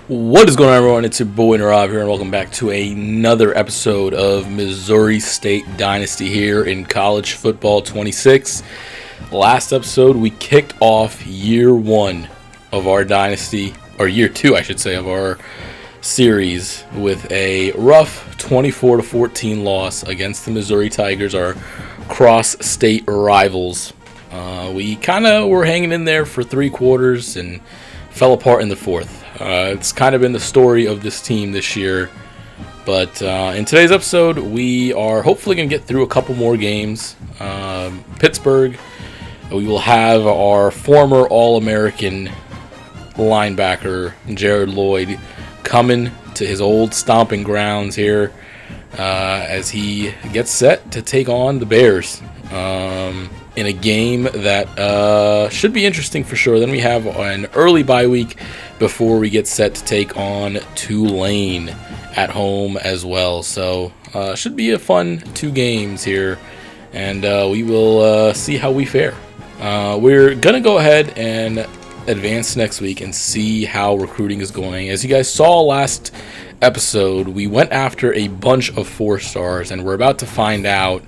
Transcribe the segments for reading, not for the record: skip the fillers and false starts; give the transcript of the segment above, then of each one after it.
What is going on, everyone? It's your boy Rob here, and welcome back to another episode of Missouri State Dynasty here in College Football 26. Last episode, we kicked off year one of our dynasty, or year two, I should say, of our series with a rough 24-14 loss against the Missouri Tigers, our cross-state rivals. We kind of were hanging in there for three quarters and fell apart in the fourth. It's kind of been the story of this team this year. But in today's episode, we are hopefully going to get through a couple more games. Pittsburgh, we will have our former All-American linebacker, Jared Lloyd, coming to his old stomping grounds here as he gets set to take on the Bears in a game that should be interesting for sure. Then we have an early bye week before we get set to take on Tulane at home as well. So should be a fun two games here, and we will see how we fare. We're going to go ahead and advance next week and see how recruiting is going. As you guys saw last episode, we went after a bunch of 4-stars, and we're about to find out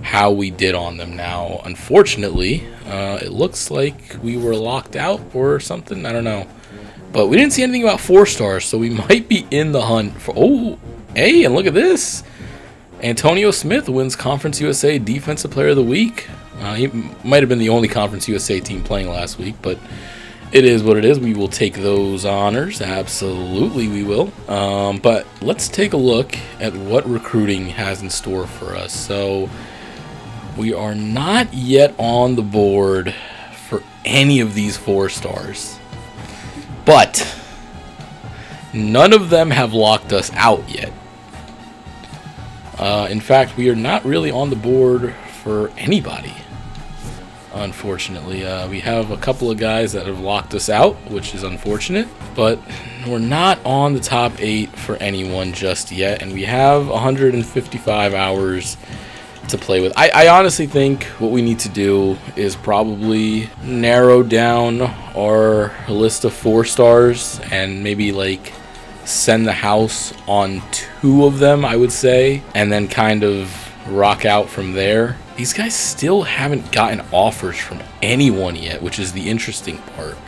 how we did on them. Now, unfortunately, it looks like we were locked out or something. I don't know. But we didn't see anything about 4-stars, so we might be in the hunt for... Oh, hey, and look at this. Antonio Smith wins Conference USA Defensive Player of the Week. He might have been the only Conference USA team playing last week, but it is what it is. We will take those honors. Absolutely, we will. But let's take a look at what recruiting has in store for us. So we are not yet on the board for any of these 4-stars. But none of them have locked us out yet. In fact, we are not really on the board for anybody, unfortunately. We have a couple of guys that have locked us out, which is unfortunate. But we're not on the top 8 for anyone just yet. And we have 155 hours to play with. I honestly think what we need to do is probably narrow down our list of 4-stars and maybe like send the house on 2 of them, I would say, and then kind of rock out from there. These guys still haven't gotten offers from anyone yet, which is the interesting part.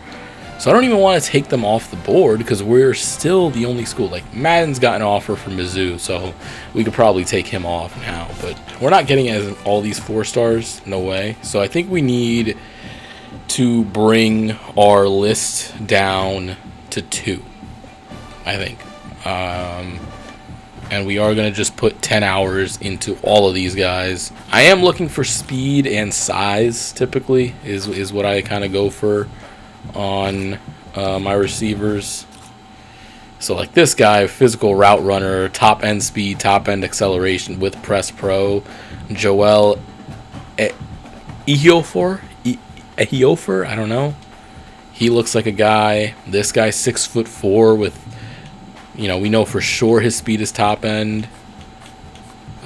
So I don't even want to take them off the board because we're still the only school. Like, Madden's got an offer from Mizzou, so we could probably take him off now. But we're not getting as all these 4-stars. No way. So I think we need to bring our list down to 2, I think. And we are going to just put 10 hours into all of these guys. I am looking for speed and size, typically, is what I kind of go for on my receivers. So like this guy, physical route runner, top end speed, top end acceleration with press pro, Joel Ejiofor, I don't know. He looks like a guy. This guy 6'4" with, you know, we know for sure his speed is top end.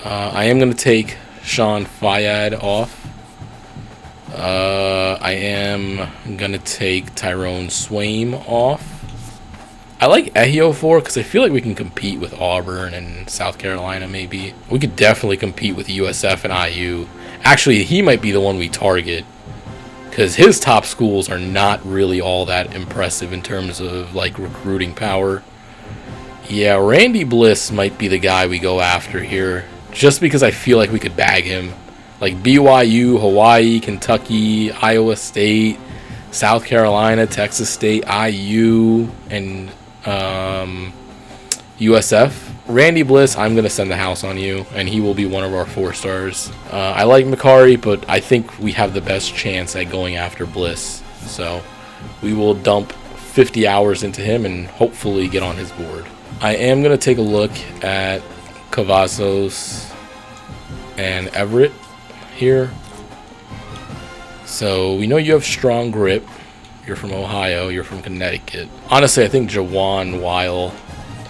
I am going to take Sean Fayad off. I am going to take Tyrone Swaim off. I like Ejiofor because I feel like we can compete with Auburn and South Carolina maybe. We could definitely compete with USF and IU. Actually, he might be the one we target because his top schools are not really all that impressive in terms of like recruiting power. Yeah, Randy Bliss might be the guy we go after here just because I feel like we could bag him. Like BYU, Hawaii, Kentucky, Iowa State, South Carolina, Texas State, IU, and USF. Randy Bliss, I'm going to send the house on you, and he will be one of our 4-stars. I like Macari, but I think we have the best chance at going after Bliss. So we will dump 50 hours into him and hopefully get on his board. I am going to take a look at Cavazos and Everett here. So we know you have strong grip. You're from Ohio. You're from Connecticut. Honestly, I think Jawan Weil,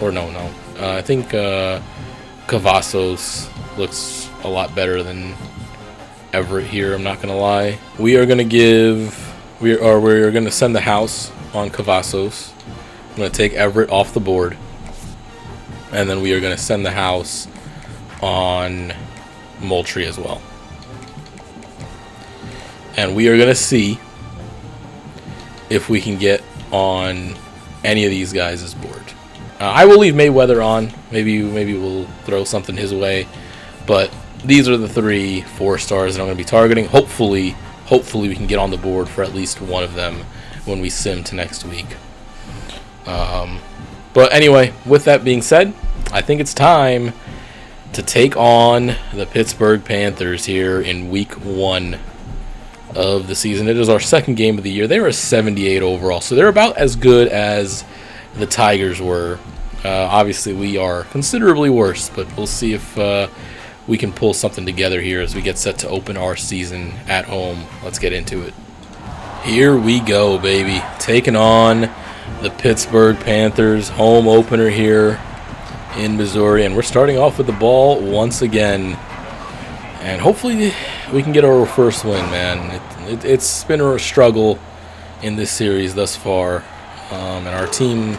or no. I think Cavazos looks a lot better than Everett here. I'm not gonna lie. We're gonna send the house on Cavazos. I'm going to take Everett off the board. And then we are going to send the house on Moultrie as well. And we are going to see if we can get on any of these guys' board. I will leave Mayweather on. Maybe we'll throw something his way. But these are the 3 4-stars that I'm going to be targeting. Hopefully we can get on the board for at least one of them when we sim to next week. But anyway, with that being said, I think it's time to take on the Pittsburgh Panthers here in week 1 of the season. It is our second game of the year. They were a 78 overall, so they're about as good as the Tigers were. Obviously, we are considerably worse, but we'll see if we can pull something together here as we get set to open our season at home. Let's get into it. Here we go, baby. Taking on the Pittsburgh Panthers, home opener here in Missouri, and we're starting off with the ball once again. And hopefully we can get our first win, man. It's been a struggle in this series thus far, and our team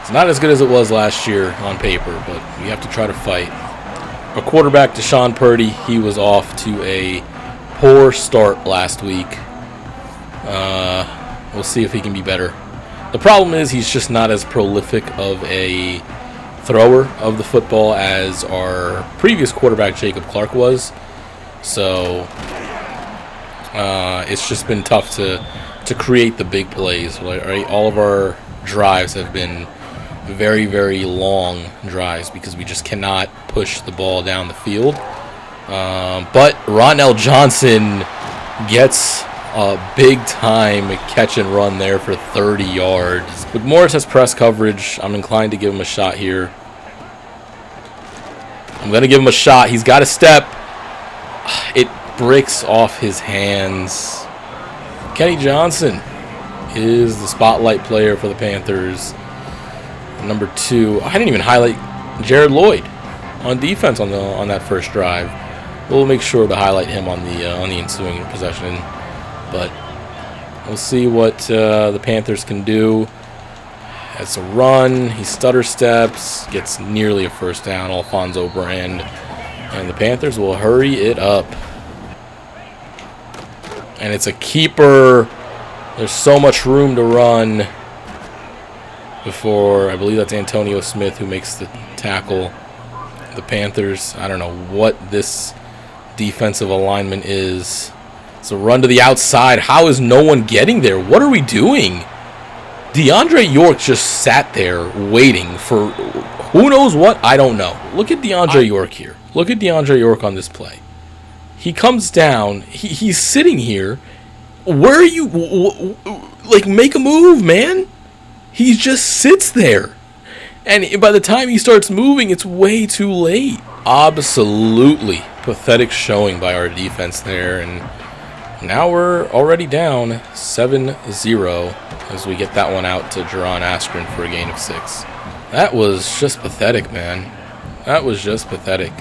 is not as good as it was last year on paper, but we have to try to fight. Our quarterback, Deshaun Purdy, he was off to a poor start last week. We'll see if he can be better. The problem is he's just not as prolific of a thrower of the football as our previous quarterback, Jacob Clark, was. So it's just been tough to create the big plays. Right? All of our drives have been very, very long drives because we just cannot push the ball down the field. But Ronell Johnson gets a big-time catch and run there for 30 yards. But Morris has press coverage. I'm inclined to give him a shot here. I'm going to give him a shot. He's got a step. It breaks off his hands. Kenny Johnson is the spotlight player for the Panthers. Number 2. I didn't even highlight Jared Lloyd on defense on that first drive. We'll make sure to highlight him on the ensuing possession. But we'll see what the Panthers can do. It's a run. He stutter steps. Gets nearly a first down. Alfonso Brand. And the Panthers will hurry it up. And it's a keeper. There's so much room to run before, I believe that's Antonio Smith who makes the tackle. The Panthers, I don't know what this defensive alignment is. It's a run to the outside. How is no one getting there? What are we doing? DeAndre York just sat there waiting for who knows what? I don't know. Look at DeAndre York here. Look at DeAndre York on this play. He comes down. He's sitting here. Where are you? Like, make a move, man. He just sits there. And by the time he starts moving, it's way too late. Absolutely pathetic showing by our defense there. And now we're already down 7-0 as we get that one out to Jerron Askren for a gain of 6. That was just pathetic, man. That was just pathetic.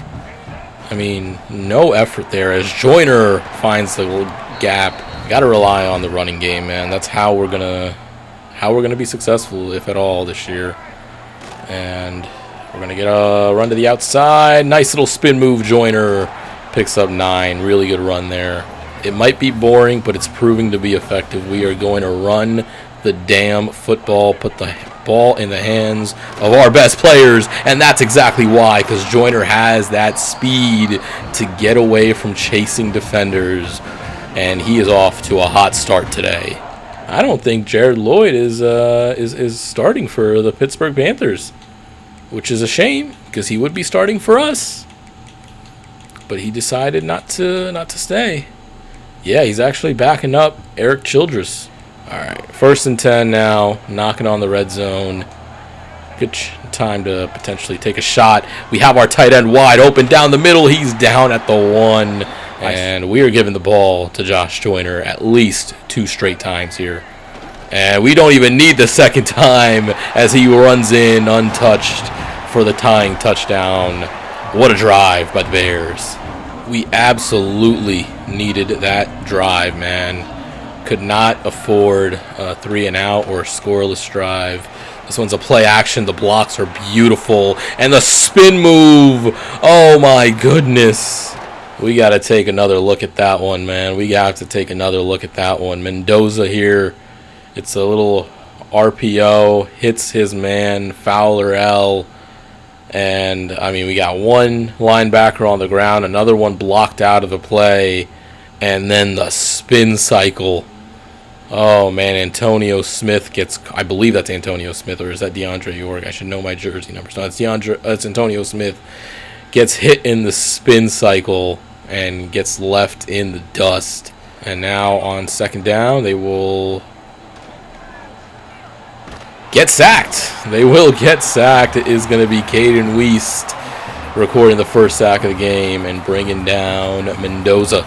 I mean, no effort there as Joyner finds the gap. Got to rely on the running game, man. That's how we're gonna be successful, if at all, this year. And we're gonna get a run to the outside. Nice little spin move. Joyner picks up 9. Really good run there. It might be boring, but it's proving to be effective. We are going to run the damn football, put the ball in the hands of our best players, and that's exactly why, because Joyner has that speed to get away from chasing defenders, and he is off to a hot start today. I don't think Jared Lloyd is starting for the Pittsburgh Panthers, which is a shame because he would be starting for us, but he decided not to stay. Yeah, he's actually backing up Eric Childress. All right, 1st and 10 now, knocking on the red zone. Good time to potentially take a shot. We have our tight end wide open down the middle. He's down at the 1, and we are giving the ball to Josh Joyner at least 2 straight times here. And we don't even need the second time as he runs in untouched for the tying touchdown. What a drive by the Bears. We absolutely needed that drive, man. Could not afford a 3-and-out or a scoreless drive. This one's a play action. The blocks are beautiful. And the spin move. Oh, my goodness. We got to take another look at that one, man. We have to take another look at that one. Mendoza here. It's a little RPO. Hits his man. Fowler L. And, I mean, we got one linebacker on the ground. Another one blocked out of the play. And then the spin cycle. Oh, man, Antonio Smith gets, I believe that's Antonio Smith, or is that DeAndre York? I should know my jersey numbers. No, it's Antonio Smith. Gets hit in the spin cycle and gets left in the dust. And now on second down, they will get sacked. They will get sacked. It is going to be Caden Weist recording the first sack of the game and bringing down Mendoza.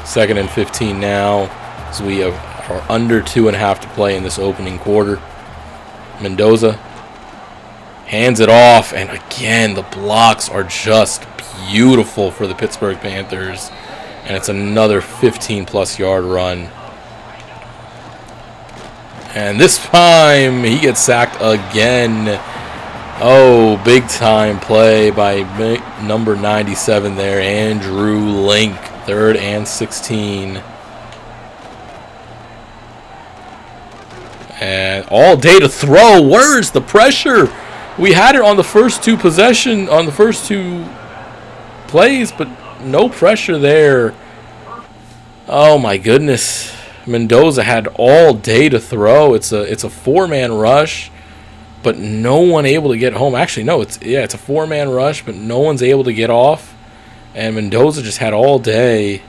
2nd and 15 now. So we are under 2.5 to play in this opening quarter. Mendoza hands it off, and again, the blocks are just beautiful for the Pittsburgh Panthers. And it's another 15-plus yard run. And this time, he gets sacked again. Oh, big-time play by number 97 there, Andrew Link. 3rd and 16. And all day to throw. Where's the pressure? We had it on the first two plays, but no pressure there. Oh my goodness. Mendoza had all day to throw. It's a 4-man rush, but no one able to get home. Actually, no, it's a 4-man rush, but no one's able to get off. And Mendoza just had all day.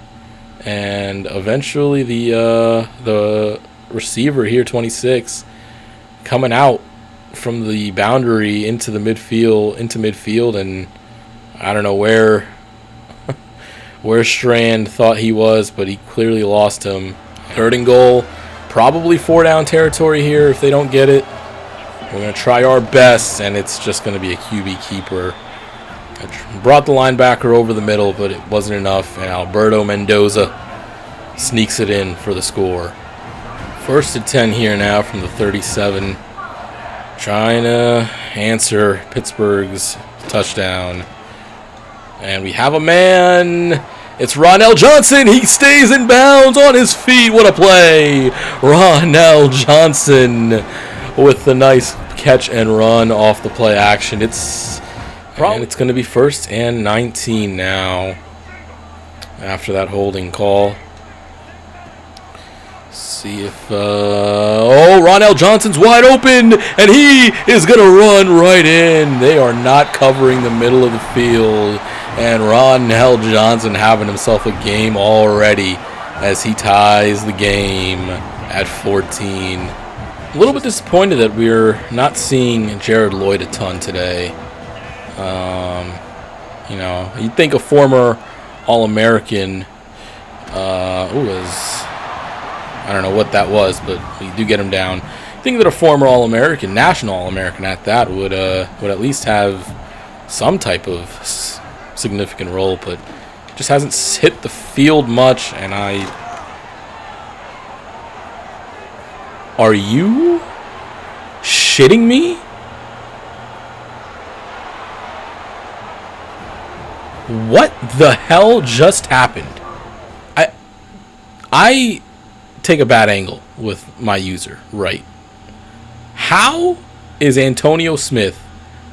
And eventually the receiver here, 26, coming out from the boundary into midfield, and I don't know where Strand thought he was, but he clearly lost him. 3rd and goal, probably 4-down territory here if they don't get it. We're going to try our best, and it's just going to be a QB keeper. I brought the linebacker over the middle, but it wasn't enough, and Alberto Mendoza sneaks it in for the score. 1st and 10 here now from the 37. Trying to answer Pittsburgh's touchdown. And we have a man. It's Ronell Johnson. He stays in bounds on his feet. What a play. Ronell Johnson with the nice catch and run off the play action. It's going to be 1st and 19 now after that holding call. See if Ronell Johnson's wide open, and he is going to run right in. They are not covering the middle of the field, and Ronell Johnson having himself a game already as he ties the game at 14. A little bit disappointed that we're not seeing Jared Lloyd a ton today. You'd think a former All-American I don't know what that was, but we do get him down. I think that a former All-American, national All-American at that, would at least have some type of significant role, but just hasn't hit the field much. And are you shitting me? What the hell just happened? I take a bad angle with my user, right? How is Antonio Smith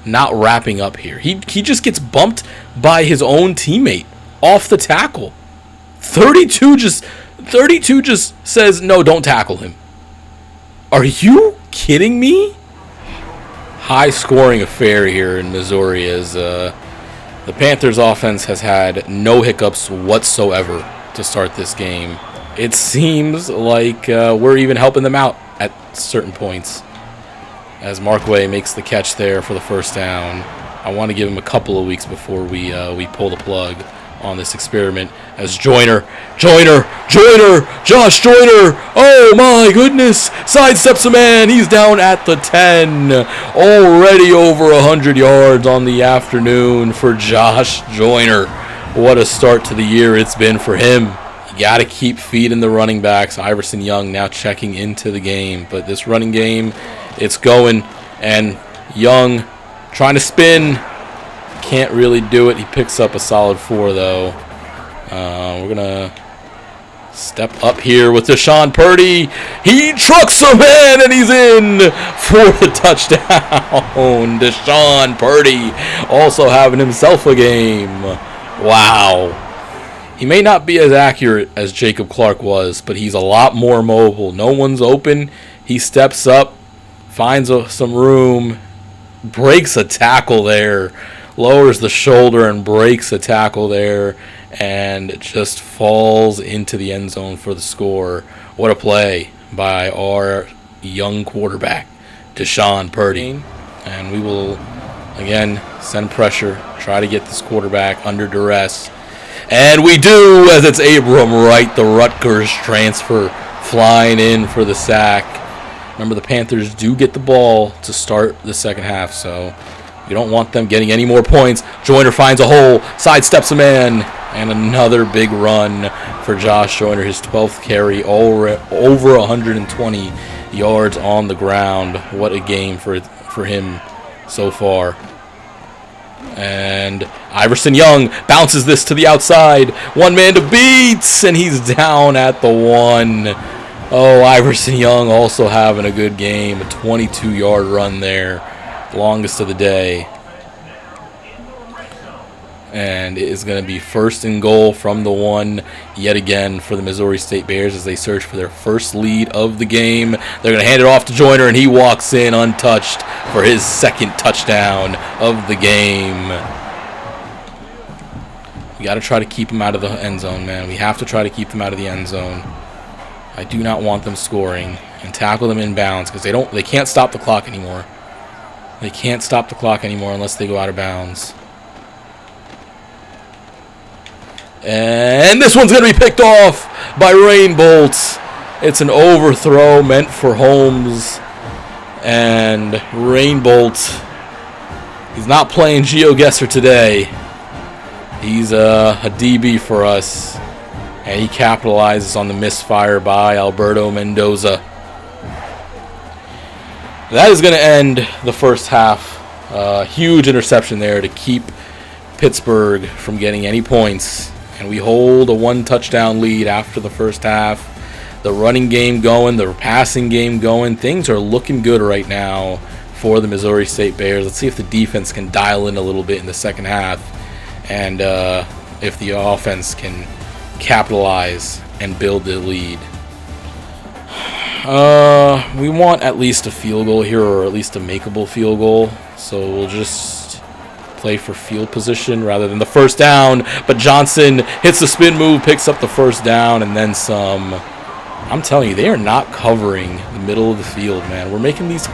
not wrapping up here? He just gets bumped by his own teammate off the tackle. 32 just says, no, don't tackle him. Are you kidding me? High scoring affair here in Missouri as the Panthers offense has had no hiccups whatsoever to start this game. It seems like we're even helping them out at certain points. As Markway makes the catch there for the first down. I want to give him a couple of weeks before we pull the plug on this experiment. As Joyner, Josh Joyner, oh my goodness, sidesteps a man. He's down at the 10. Already over 100 yards on the afternoon for Josh Joyner. What a start to the year it's been for him. You got to keep feeding the running backs. Iverson Young now checking into the game. But this running game It's going, and Young trying to spin. Can't really do it. He picks up a solid 4, though. We're going to step up here with Deshaun Purdy. He trucks him in, and he's in for the touchdown. Deshaun Purdy also having himself a game. Wow. He may not be as accurate as Jacob Clark was, but he's a lot more mobile. No one's open. He steps up, finds some room, breaks a tackle there, lowers the shoulder and breaks a tackle there, and just falls into the end zone for the score. What a play by our young quarterback, Deshaun Purdy. And we will, again, send pressure, try to get this quarterback under duress. And we do, as it's Abram Wright, the Rutgers transfer, flying in for the sack. Remember, the Panthers do get the ball to start the second half, so you don't want them getting any more points. Joyner finds a hole, sidesteps a man, and another big run for Josh Joyner, his 12th carry, over 120 yards on the ground. What a game for him so far. And Iverson Young bounces this to the outside. One man to beat, and he's down at the 1. Oh, Iverson Young also having a good game. A 22-yard run there. Longest of the day. And it is going to be 1st and goal from the 1 yet again for the Missouri State Bears as they search for their first lead of the game. They're going to hand it off to Joyner, and he walks in untouched for his 2nd touchdown of the game. We got to try to keep him out of the end zone, man. We have to try to keep them out of the end zone. I do not want them scoring, and tackle them inbounds because they can't stop the clock anymore. They can't stop the clock anymore unless they go out of bounds. And this one's going to be picked off by Rainbolt. It's an overthrow meant for Holmes. And Rainbolt, he's not playing GeoGuessr today. He's a DB for us. And he capitalizes on the misfire by Alberto Mendoza. That is going to end the first half. Huge interception there to keep Pittsburgh from getting any points. And we hold a 1-touchdown lead after the first half. The running game going, the passing game going. Things are looking good right now for the Missouri State Bears. Let's see if the defense can dial in a little bit in the second half. And if the offense can capitalize and build the lead. We want at least a field goal here, or at least a makeable field goal. So we'll just play for field position rather than the first down. But Johnson hits the spin move, picks up the first down, and then some. I'm telling you, they are not covering the middle of the field, man. We're making these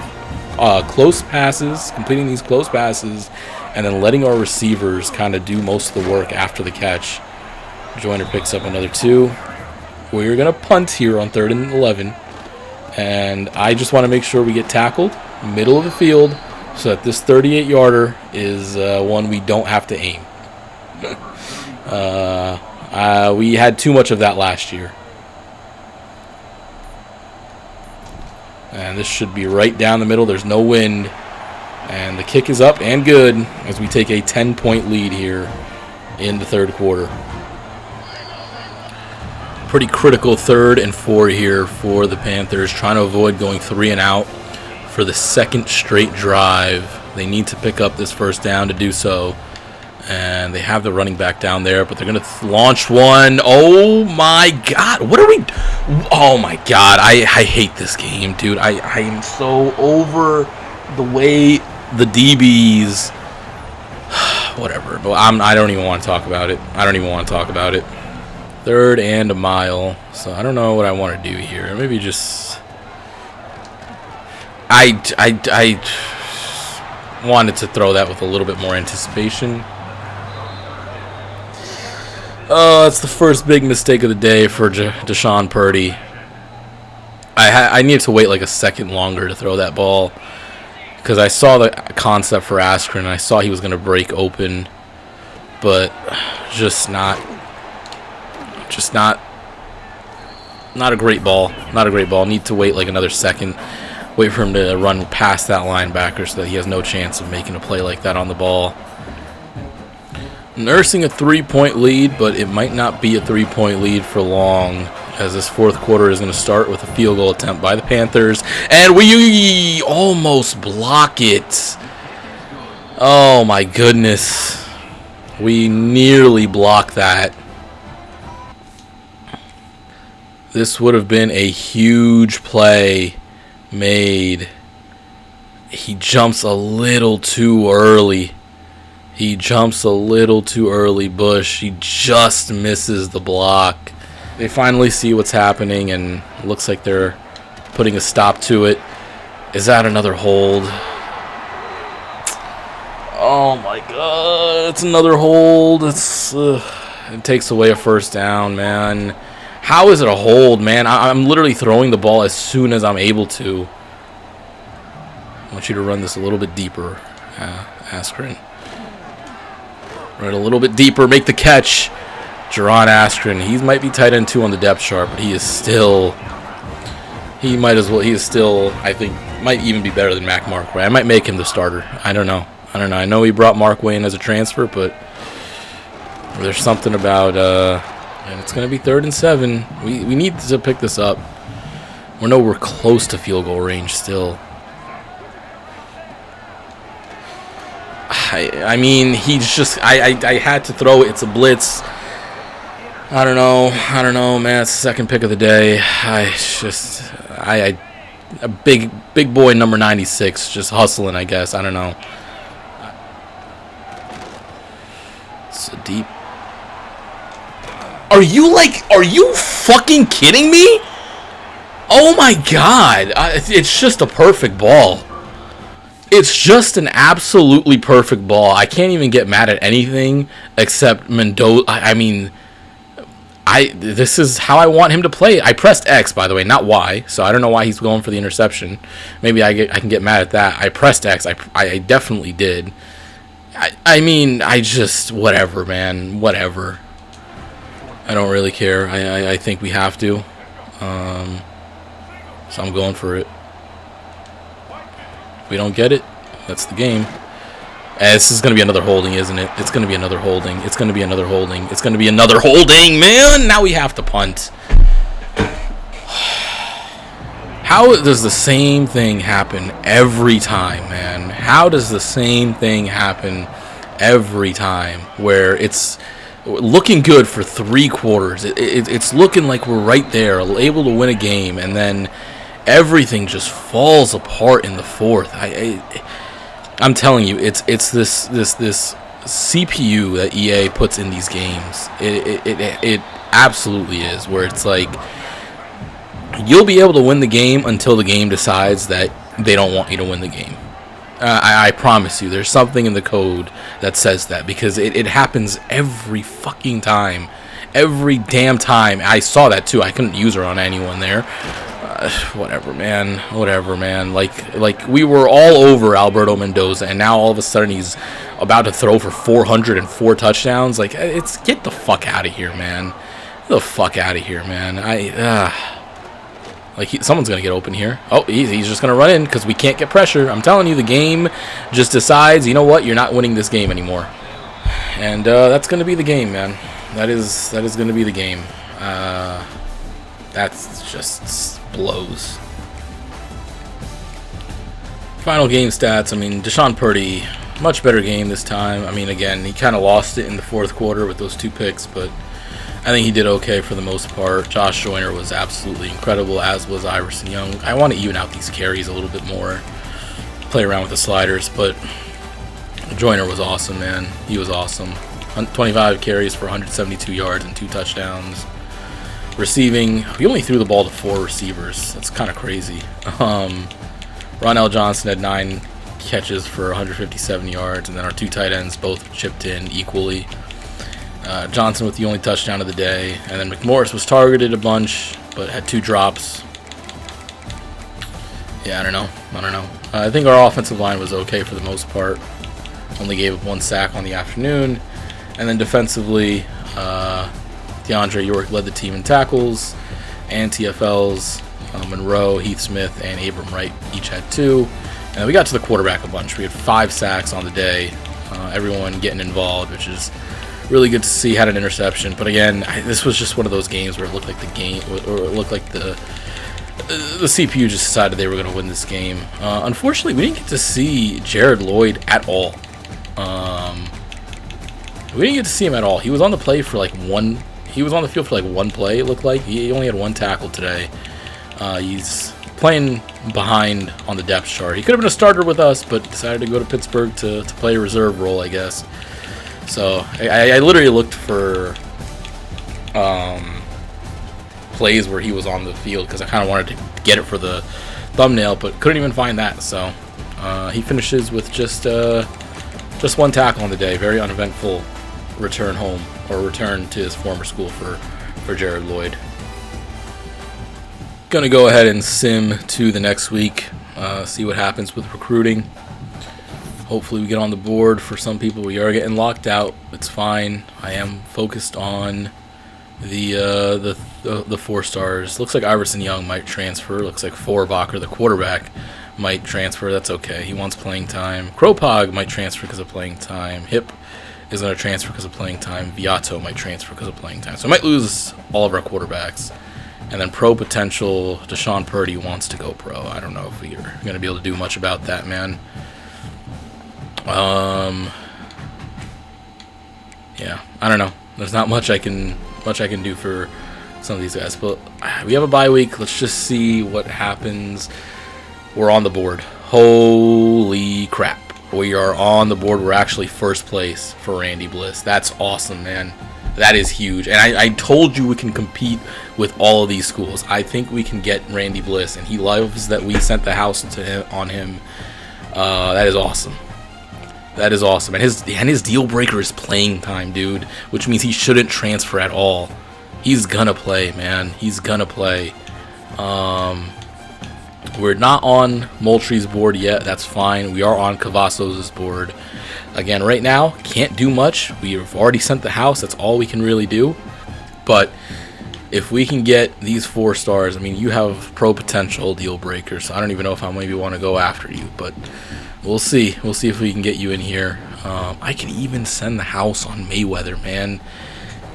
close passes, completing these close passes, and then letting our receivers kind of do most of the work after the catch. Joyner picks up another 2. We're going to punt here on 3rd and 11. And I just want to make sure we get tackled, middle of the field, so that this 38-yarder is one we don't have to aim. We had too much of that last year. And this should be right down the middle. There's no wind. And the kick is up and good as we take a 10-point lead here in the third quarter. Pretty critical 3rd and 4 here for the Panthers, trying to avoid going 3 and out for the 2nd straight drive. They need to pick up this first down to do so. And they have the running back down there, but they're going to launch one. Oh, my God. What are we... Oh, my God. I hate this game, dude. I am so over the way the DBs... Whatever. But I don't even want to talk about it. 3rd and a mile. So I don't know what I want to do here. Maybe just... I wanted to throw that with a little bit more anticipation. Oh, that's the first big mistake of the day for Deshaun Purdy. I needed to wait like a second longer to throw that ball because I saw the concept for Askren and I saw he was going to break open, but just not a great ball. Need to wait like another second. wait for him to run past that linebacker so that he has no chance of making a play like that on the ball. Nursing a 3-point lead, but it might not be a 3-point lead for long, as this fourth quarter is going to start with a field goal attempt by the Panthers, and we almost block it. Oh my goodness. We nearly blocked that. This would have been a huge play made. He jumps a little too early. Bush. He just misses the block. They finally see what's happening, and it looks like they're putting a stop to it. Is that another hold? Oh my God, it's another hold. It takes away a first down, man. How is it a hold, man? I'm literally throwing the ball as soon as I'm able to. I want you to run this a little bit deeper, Askren. Run a little bit deeper, make the catch. Jerron Askren, he might be tight end 2 on the depth chart, but he is still, I think, might even be better than Mac Markway. I might make him the starter. I don't know. I know he brought Markway in as a transfer, but there's something about, and it's going to be 3rd and 7. We need to pick this up. We're close to field goal range still. I mean, he's just, I had to throw it. It's a blitz. I don't know, man. It's the second pick of the day. A big boy number 96, just hustling, I guess. I don't know. It's a deep. Are you fucking kidding me? Oh my God. It's just a perfect ball. It's just an absolutely perfect ball. I can't even get mad at anything except Mendoza. I mean, this is how I want him to play. I pressed X, by the way, not Y, so I don't know why he's going for the interception. Maybe I can get mad at that. I pressed X. I definitely did. I mean, whatever, man. Whatever. I don't really care. I think we have to. So I'm going for it. If we don't get it, that's the game. This is going to be another holding, isn't it? It's going to be another holding. It's going to be another holding. It's going to be another holding, man. Now we have to punt. How does the same thing happen every time, man? How does the same thing happen every time where it's looking good for 3 quarters? It's looking like we're right there, able to win a game, and then everything just falls apart in the fourth. I'm telling you, it's this CPU that EA puts in these games. It absolutely is, where it's like you'll be able to win the game until the game decides that they don't want you to win the game. I promise you, there's something in the code that says that, because it happens every fucking time. Every damn time. I saw that too. I couldn't use her on anyone there. Whatever, man. Like we were all over Alberto Mendoza, and now all of a sudden he's about to throw for 404 touchdowns. Like, get the fuck out of here, man. Get the fuck out of here, man. Someone's gonna get open here. Oh, he's just gonna run in because we can't get pressure. I'm telling you, the game just decides, you know what, you're not winning this game anymore, and that's gonna be the game, man. That is gonna be the game. That's just blows. Final game stats. I mean, Deshaun Purdy, much better game this time. I mean, again, he kind of lost it in the fourth quarter with those 2 picks, but I think he did okay for the most part. Josh Joyner was absolutely incredible, as was Iverson Young. I want to even out these carries a little bit more, play around with the sliders, but Joyner was awesome, man. He was awesome. 25 carries for 172 yards and 2 touchdowns. Receiving, we only threw the ball to 4 receivers. That's kind of crazy. Ronell Johnson had 9 catches for 157 yards, and then our 2 tight ends both chipped in equally. Johnson with the only touchdown of the day, and then McMorris was targeted a bunch, but had 2 drops. Yeah, I don't know. I think our offensive line was okay for the most part. Only gave up 1 sack on the afternoon, and then defensively, DeAndre York led the team in tackles and TFLs. Monroe, Heath Smith, and Abram Wright each had 2. And then we got to the quarterback a bunch. We had 5 sacks on the day. Everyone getting involved, which is really good to see. Had an interception, but again, this was just one of those games where it looked like the game, or it looked like the CPU just decided they were going to win this game. Unfortunately, we didn't get to see Jared Lloyd at all. We didn't get to see him at all. He was on the play for like one. He was on the field for like one play. It looked like he only had 1 tackle today. He's playing behind on the depth chart. He could have been a starter with us, but decided to go to Pittsburgh to play a reserve role, I guess. So I literally looked for plays where he was on the field because I kind of wanted to get it for the thumbnail, but couldn't even find that. So he finishes with just 1 tackle on the day. Very uneventful return home, or return to his former school for Jared Lloyd. Gonna go ahead and sim to the next week, see what happens with recruiting. Hopefully we get on the board. For some people, we are getting locked out. It's fine. I am focused on the 4 stars. Looks like Iverson Young might transfer. Looks like Forbacher, the quarterback, might transfer. That's okay. He wants playing time. Kropog might transfer because of playing time. Hip is going to transfer because of playing time. Viato might transfer because of playing time. So I might lose all of our quarterbacks. And then pro potential, Deshaun Purdy wants to go pro. I don't know if we're going to be able to do much about that, man. Yeah, I don't know. There's not much I can do for some of these guys. But we have a bye week. Let's just see what happens. We're on the board. Holy crap. We are on the board. We're actually first place for Randy Bliss. That's awesome, man. That is huge. And I told you we can compete with all of these schools. I think we can get Randy Bliss, and he loves that we sent the house to him, on him. That is awesome. That is awesome. And his deal breaker is playing time, dude, which means he shouldn't transfer at all. He's gonna play, man. He's gonna play. We're not on Moultrie's board yet. That's fine. We are on Cavazos' board. Again, right now, can't do much. We've already sent the house. That's all we can really do. But if we can get these 4 stars, I mean, you have pro potential deal breakers. So I don't even know if I maybe want to go after you, but we'll see. We'll see if we can get you in here. I can even send the house on Mayweather, man.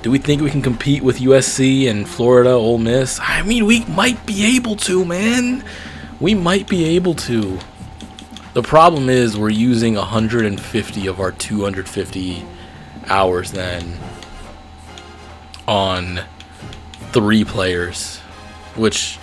Do we think we can compete with USC and Florida, Ole Miss? I mean, we might be able to, man. We might be able to. The problem is we're using 150 of our 250 hours then on 3 players, which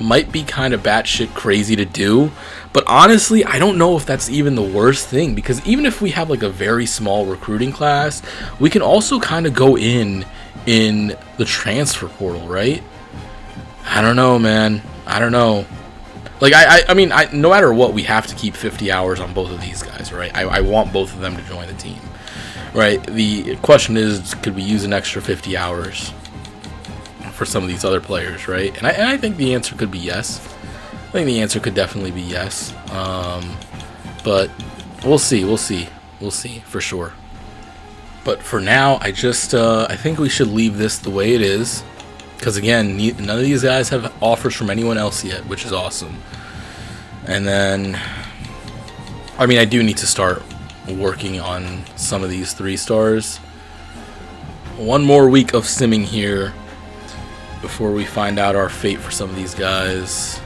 might be kind of batshit crazy to do. But honestly, I don't know if that's even the worst thing, because even if we have like a very small recruiting class, we can also kind of go in the transfer portal, right? I don't know, man. I don't know. Like, I mean, no matter what, we have to keep 50 hours on both of these guys, right? I want both of them to join the team, right? The question is, could we use an extra 50 hours for some of these other players, right? And I think the answer could be yes. I think the answer could definitely be yes. But we'll see. We'll see for sure. But for now, I think we should leave this the way it is. Because again, none of these guys have offers from anyone else yet, which is awesome. And then, I mean, I do need to start working on some of these 3 stars. One more week of simming here before we find out our fate for some of these guys.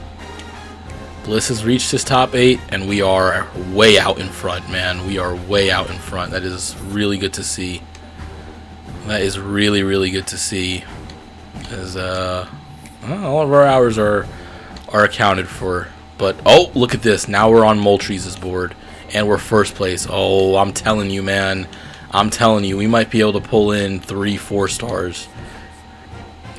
Bliss has reached his top 8, and we are way out in front, man. We are way out in front. That is really good to see. That is really, really good to see. As all of our hours are accounted for. But oh, look at this. Now we're on Moultrie's board and we're first place. Oh, I'm telling you, man. I'm telling you, we might be able to pull in 3-4 stars.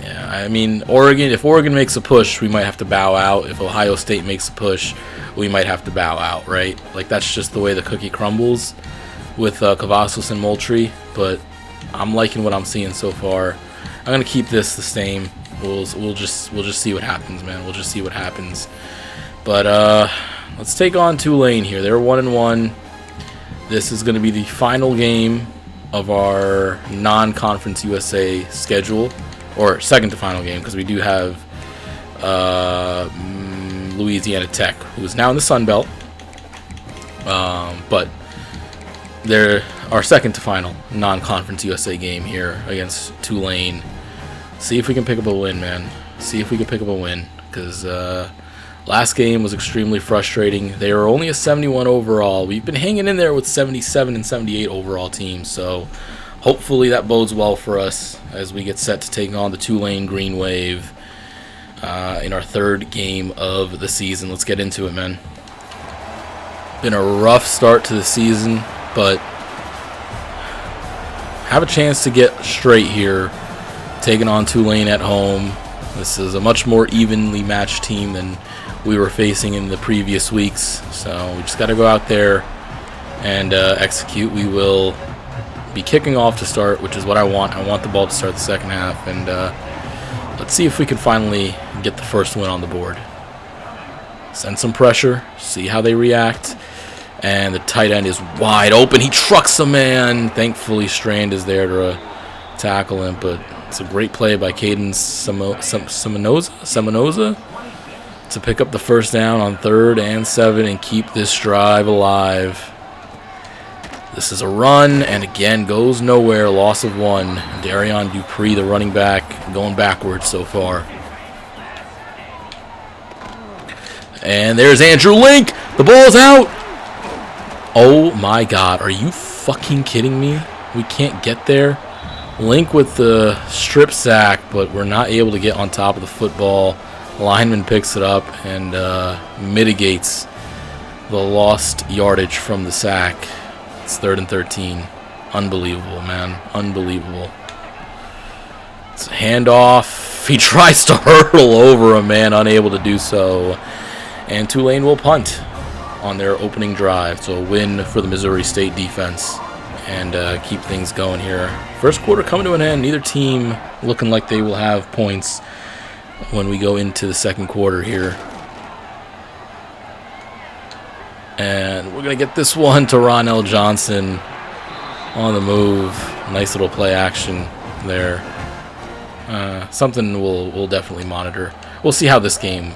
Yeah, I mean, Oregon, if Oregon makes a push, we might have to bow out. If Ohio State makes a push, we might have to bow out, right? Like, that's just the way the cookie crumbles with Cavazos and Moultrie. But I'm liking what I'm seeing so far. I'm gonna keep this the same. We'll just see what happens, man. We'll just see what happens. But let's take on Tulane here. They're 1-1. This is gonna be the final game of our non-conference USA schedule, or second to final game, because we do have Louisiana Tech, who is now in the Sun Belt. But they're our second to final non-conference USA game here against Tulane. See if we can pick up a win, man. See if we can pick up a win, because last game was extremely frustrating. They were only a 71 overall. We've been hanging in there with 77 and 78 overall teams, so hopefully that bodes well for us as we get set to take on the Tulane Green Wave in our third game of the season. Let's get into it, man. Been a rough start to the season, but have a chance to get straight here, taking on Tulane at home. This is a much more evenly matched team than we were facing in the previous weeks, so we just got to go out there and execute. We will be kicking off to start, which is what I want. I want the ball to start the second half, and let's see if we can finally get the first win on the board. Send some pressure, see how they react. And the tight end is wide open. He trucks a man. Thankfully, Strand is there to tackle him. But it's a great play by Caden Seminoza to pick up the first down on 3rd and 7 and keep this drive alive. This is a run, and again, goes nowhere. Loss of 1. Darion Dupree, the running back, going backwards so far. And there's Andrew Link. The ball's out. Oh my God, are you fucking kidding me? We can't get there. Link with the strip sack, but we're not able to get on top of the football. Lineman picks it up and mitigates the lost yardage from the sack. It's 3rd and 13. Unbelievable, man. Unbelievable. It's a handoff. He tries to hurdle over a man, unable to do so. And Tulane will punt on their opening drive. So a win for the Missouri State defense and keep things going here. First quarter coming to an end. Neither team looking like they will have points when we go into the second quarter here. And we're going to get this one to Ronell Johnson on the move. Nice little play action there. Something we'll definitely monitor. We'll see how this game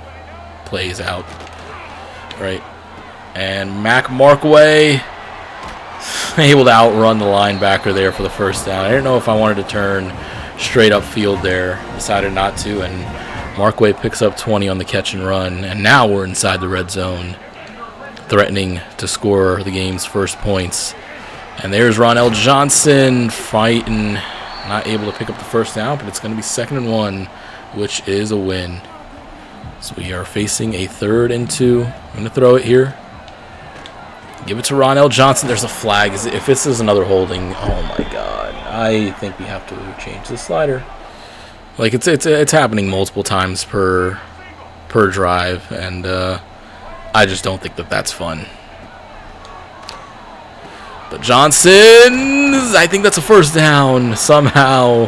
plays out. Right. And Mac Markway able to outrun the linebacker there for the first down. I didn't know if I wanted to turn straight up field there. Decided not to, and Markway picks up 20 on the catch and run. And now we're inside the red zone, threatening to score the game's first points. And there's Ronell Johnson fighting, not able to pick up the first down, but it's going to be 2nd and 1, which is a win. So we are facing a 3rd and 2. I'm going to throw it here. Give it to Ronell Johnson. There's a flag. If this is another holding, oh my God. I think we have to change the slider. Like, it's happening multiple times per drive, and I just don't think that's fun. But Johnson, I think that's a first down somehow.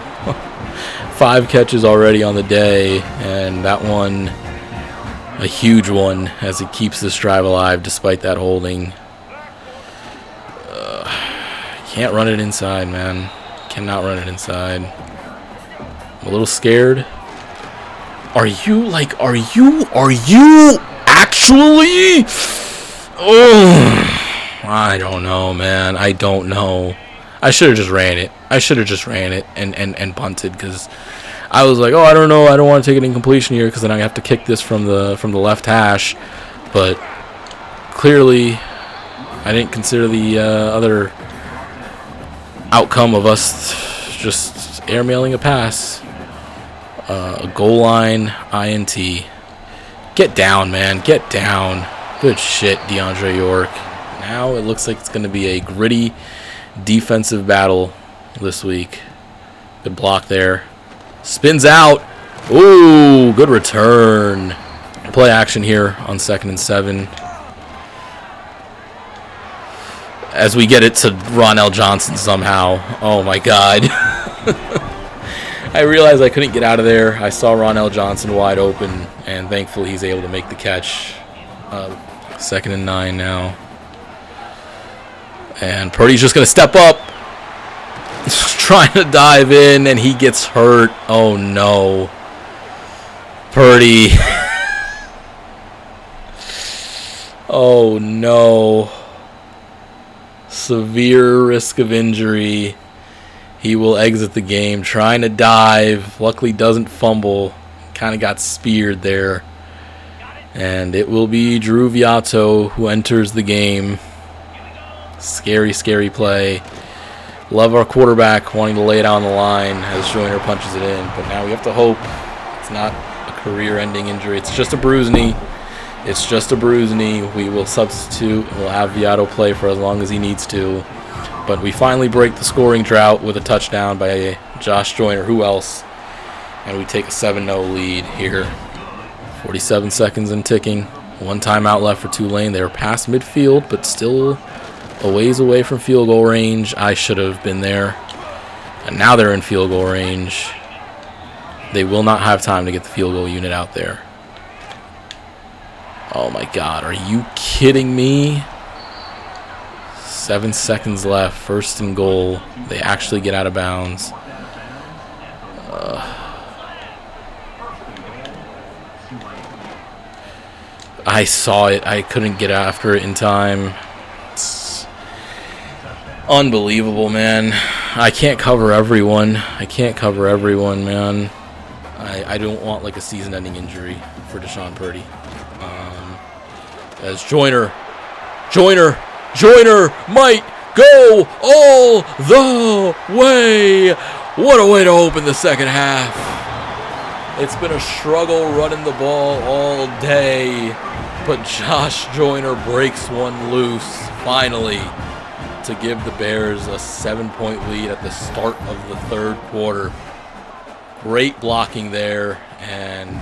5 catches already on the day, and that one a huge one as he keeps this drive alive despite that holding. Can't run it inside, man. Cannot run it inside. I'm a little scared. Are you actually? Oh, I don't know, man. I don't know. I should have just ran it. And punted, because I was like, oh, I don't know. I don't want to take an incompletion here because then I have to kick this from the left hash. But clearly, I didn't consider the other outcome of us just airmailing a pass. A goal line INT. Get down, man. Get down. Good shit, DeAndre York. Now it looks like it's going to be a gritty defensive battle this week. Good block there. Spins out. Ooh, good return. Play action here on 2nd and 7. As we get it to Ronell Johnson somehow. Oh my God. I realized I couldn't get out of there. I saw Ronell Johnson wide open, and thankfully he's able to make the catch. 2nd and 9 now. And Purdy's just going to step up. Trying to dive in, and he gets hurt. Oh no. Purdy. Oh, no. Severe risk of injury. He will exit the game trying to dive. Luckily doesn't fumble. Kind of got speared there. And it will be Drew Viato who enters the game. Scary, scary play. Love our quarterback wanting to lay it on the line as Joyner punches it in. But now we have to hope it's not a career-ending injury. It's just a bruised knee. It's just a bruised knee. We will substitute. We'll have Viato play for as long as he needs to. But we finally break the scoring drought with a touchdown by Josh Joyner. Who else? And we take a 7-0 lead here. 47 seconds and ticking. One timeout left for Tulane. They were past midfield, but still a ways away from field goal range. I should have been there. And now they're in field goal range. They will not have time to get the field goal unit out there. Oh my God, are you kidding me? 7 seconds left, 1st and goal. They actually get out of bounds. I saw it. I couldn't get after it in time. It's unbelievable, man. I can't cover everyone. Man. I don't want like a season-ending injury for Deshaun Purdy. As Joyner might go all the way. What a way to open the second half. It's been a struggle running the ball all day, but Josh Joyner breaks one loose finally to give the Bears a 7-point lead at the start of the 3rd quarter. Great blocking there, and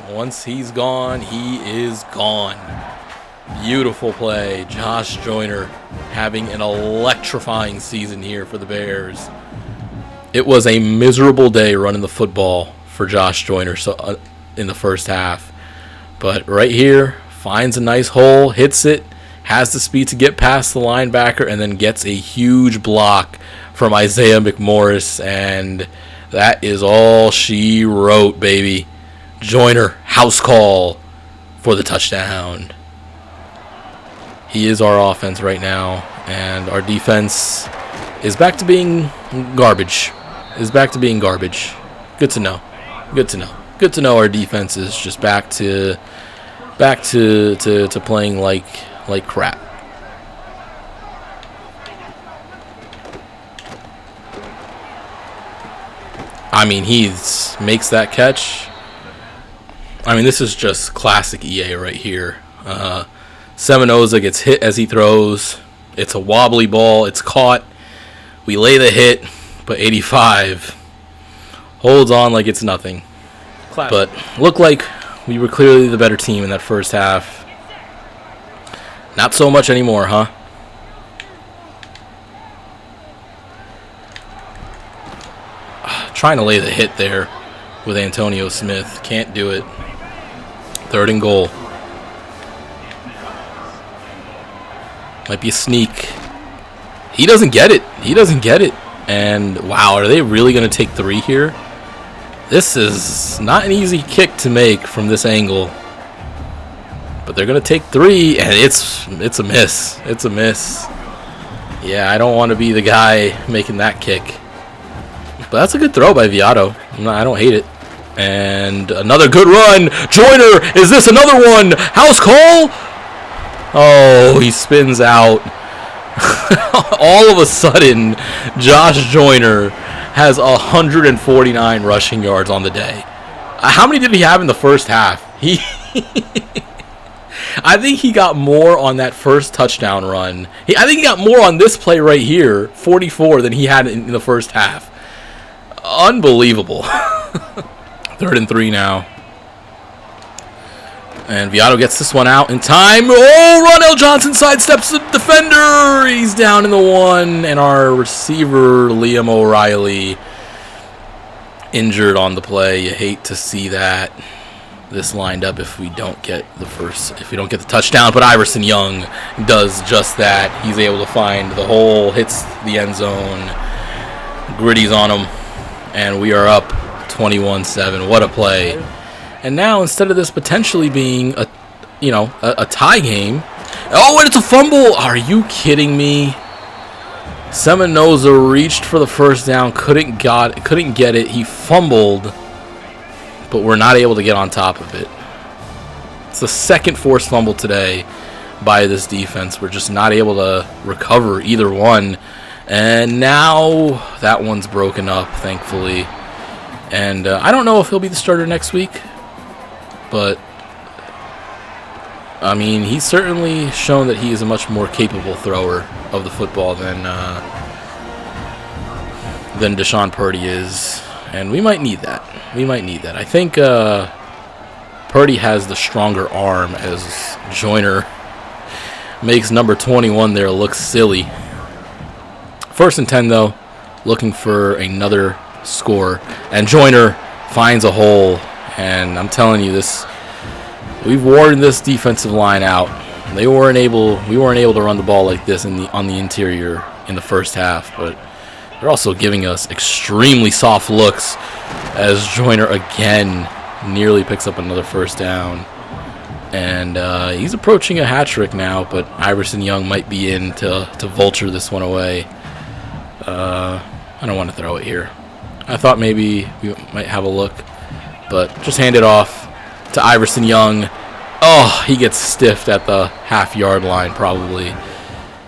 once he's gone, he is gone. Beautiful play. Josh Joyner having an electrifying season here for the Bears. It was a miserable day running the football for Josh Joyner in the first half. But right here, finds a nice hole, hits it, has the speed to get past the linebacker, and then gets a huge block from Isaiah McMorris. And that is all she wrote, baby. Joyner, house call for the touchdown. He is our offense right now, and our defense is back to being garbage. Good to know. Good to know our defense is just back to playing like crap. I mean, he makes that catch. I mean, this is just classic EA right here. Seminoza gets hit as he throws. It's a wobbly ball. It's caught. We lay the hit, but 85 holds on like it's nothing. But looked like we were clearly the better team in that first half. Not so much anymore, huh? Trying to lay the hit there with Antonio Smith. Can't do it. 3rd and goal. Might be a sneak. He doesn't get it. And wow, are they really going to take 3 here? This is not an easy kick to make from this angle. But they're going to take 3, and it's a miss. It's a miss. Yeah, I don't want to be the guy making that kick. But that's a good throw by Viato. I don't hate it. And another good run. Joyner, is this another one? House call? Oh, he spins out. All of a sudden, Josh Joyner has 149 rushing yards on the day. How many did he have in the first half? I think he got more on that first touchdown run. I think he got more on this play right here, 44, than he had in the first half. Unbelievable. 3rd and 3 now. And Viato gets this one out in time. Oh, Ronell Johnson sidesteps the defender. He's down in the 1. And our receiver, Liam O'Reilly, injured on the play. You hate to see that. This lined up if we don't get the touchdown. But Iverson Young does just that. He's able to find the hole, hits the end zone. Gritty's on him. And we are up 21-7. What a play. And now, instead of this potentially being a tie game, oh, and it's a fumble. Are you kidding me? Seminoza reached for the first down, couldn't get it. He fumbled, but we're not able to get on top of it. It's the second forced fumble today by this defense. We're just not able to recover either one. And now that one's broken up, thankfully. And I don't know if he'll be the starter next week, but I mean, he's certainly shown that he is a much more capable thrower of the football than Deshaun Purdy is, and we might need that. I think Purdy has the stronger arm, as Joyner makes number 21 there look silly. 1st and 10, though, looking for another score, and Joyner finds a hole, and I'm telling you this. We've worn this defensive line out. We weren't able to run the ball like this on the interior in the first half, but they're also giving us extremely soft looks as Joyner again nearly picks up another first down. And he's approaching a hat trick now, but Iverson Young might be in to vulture this one away. I don't want to throw it here. I thought maybe we might have a look, but just hand it off to Iverson Young. Oh, he gets stiffed at the half-yard line, probably.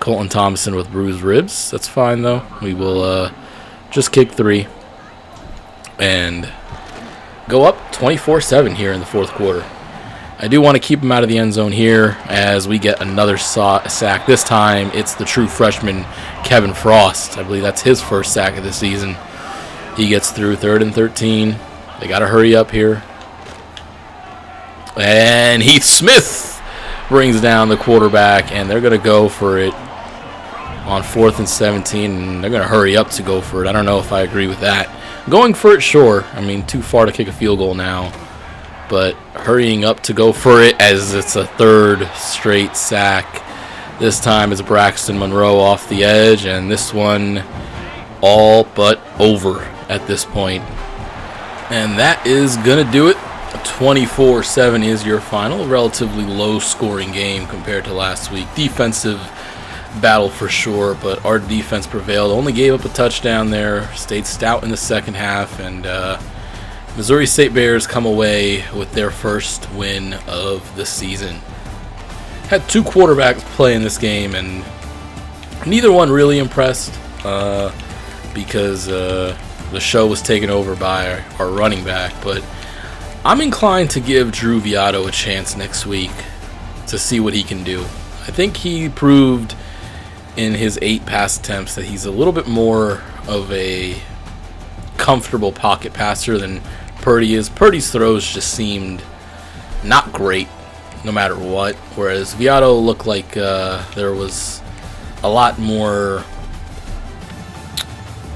Colton Thomason with bruised ribs. That's fine, though. We will just kick 3 and go up 24-7 here in the fourth quarter. I do want to keep him out of the end zone here as we get another sack. This time, it's the true freshman, Kevin Frost. I believe that's his first sack of the season. He gets through 3rd and 13. They got to hurry up here. And Heath Smith brings down the quarterback, and they're going to go for it on 4th and 17, and they're going to hurry up to go for it. I don't know if I agree with that. Going for it, sure. I mean, too far to kick a field goal now. But hurrying up to go for it as it's a 3rd straight sack. This time it's Braxton Monroe off the edge, and this one all but over at this point. And that is going to do it. 24-7 is your final. Relatively low-scoring game compared to last week. Defensive battle for sure, but our defense prevailed. Only gave up a touchdown there. Stayed stout in the second half, and Missouri State Bears come away with their first win of the season. Had 2 quarterbacks play in this game, and neither one really impressed because the show was taken over by our running back, but I'm inclined to give Drew Viato a chance next week to see what he can do. I think he proved in his 8 pass attempts that he's a little bit more of a comfortable pocket passer than Purdy is. Purdy's throws just seemed not great no matter what, whereas Viato looked like there was a lot more,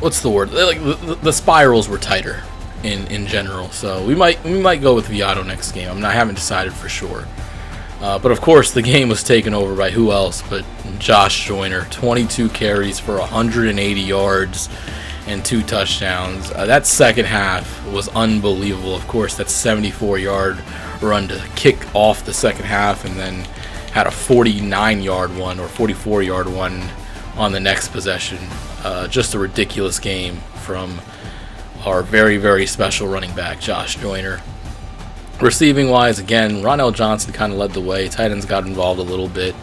what's the word? Like the spirals were tighter in general. So we might go with Viato next game. I haven't decided for sure. But of course the game was taken over by who else but Josh Joyner. 22 carries for 180 yards and 2 touchdowns. That second half was unbelievable. Of course, that 74-yard run to kick off the second half, and then had a 49-yard one or 44-yard one on the next possession. Just a ridiculous game from our very, very special running back, Josh Joyner. Receiving-wise, again, Ronell Johnson kind of led the way. Tight ends got involved a little bit.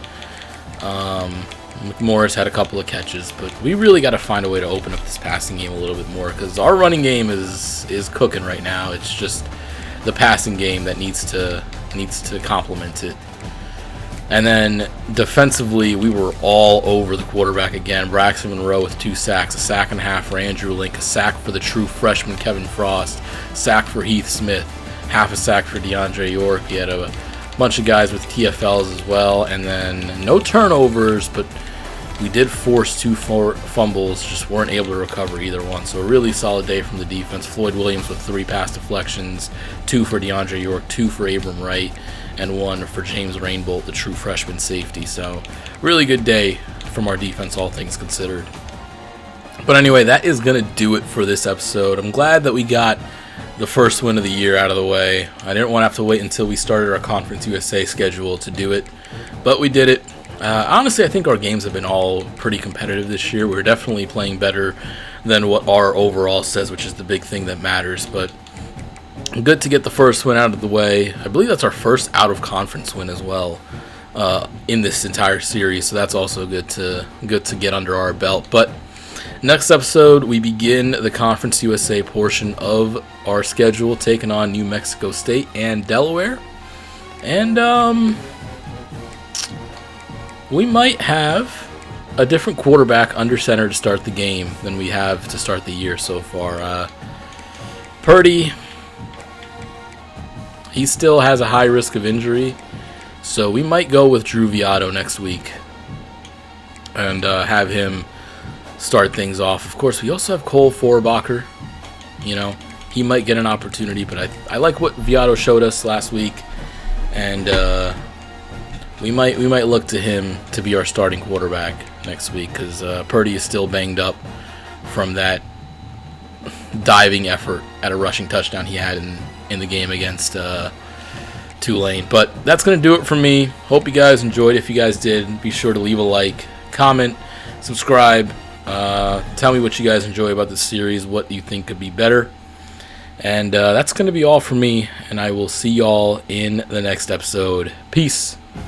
McMorris had a couple of catches, but we really got to find a way to open up this passing game a little bit more because our running game is cooking right now. It's just the passing game that needs to complement it. And then defensively, we were all over the quarterback again. Braxton Monroe with 2 sacks, a sack and a half for Andrew Link, a sack for the true freshman Kevin Frost, sack for Heath Smith, half a sack for DeAndre York. He had a bunch of guys with TFLs as well, and then no turnovers, but we did force 2 fumbles, just weren't able to recover either one. So a really solid day from the defense. Floyd Williams with 3 pass deflections, 2 for DeAndre York, 2 for Abram Wright, and 1 for James Rainbolt, the true freshman safety. So really good day from our defense, all things considered. But anyway, that is going to do it for this episode. I'm glad that we got the first win of the year out of the way. I didn't want to have to wait until we started our Conference USA schedule to do it, but we did it. Honestly, I think our games have been all pretty competitive this year. We're definitely playing better than what our overall says, which is the big thing that matters. But good to get the first win out of the way. I believe that's our first out-of-conference win as well in this entire series, so that's also good to get under our belt. But next episode, we begin the Conference USA portion of our schedule, taking on New Mexico State and Delaware. And we might have a different quarterback under center to start the game than we have to start the year so far. Purdy, he still has a high risk of injury, so we might go with Drew Viotto next week and have him start things off. Of course, we also have Cole Forbacher. You know, he might get an opportunity, but I like what Viotto showed us last week, and we might look to him to be our starting quarterback next week because Purdy is still banged up from that diving effort at a rushing touchdown he had in the game against Tulane. But that's going to do it for me. Hope you guys enjoyed. If you guys did, be sure to leave a like, comment, subscribe. Tell me what you guys enjoy about this series, what you think could be better. And that's going to be all for me, and I will see y'all in the next episode. Peace.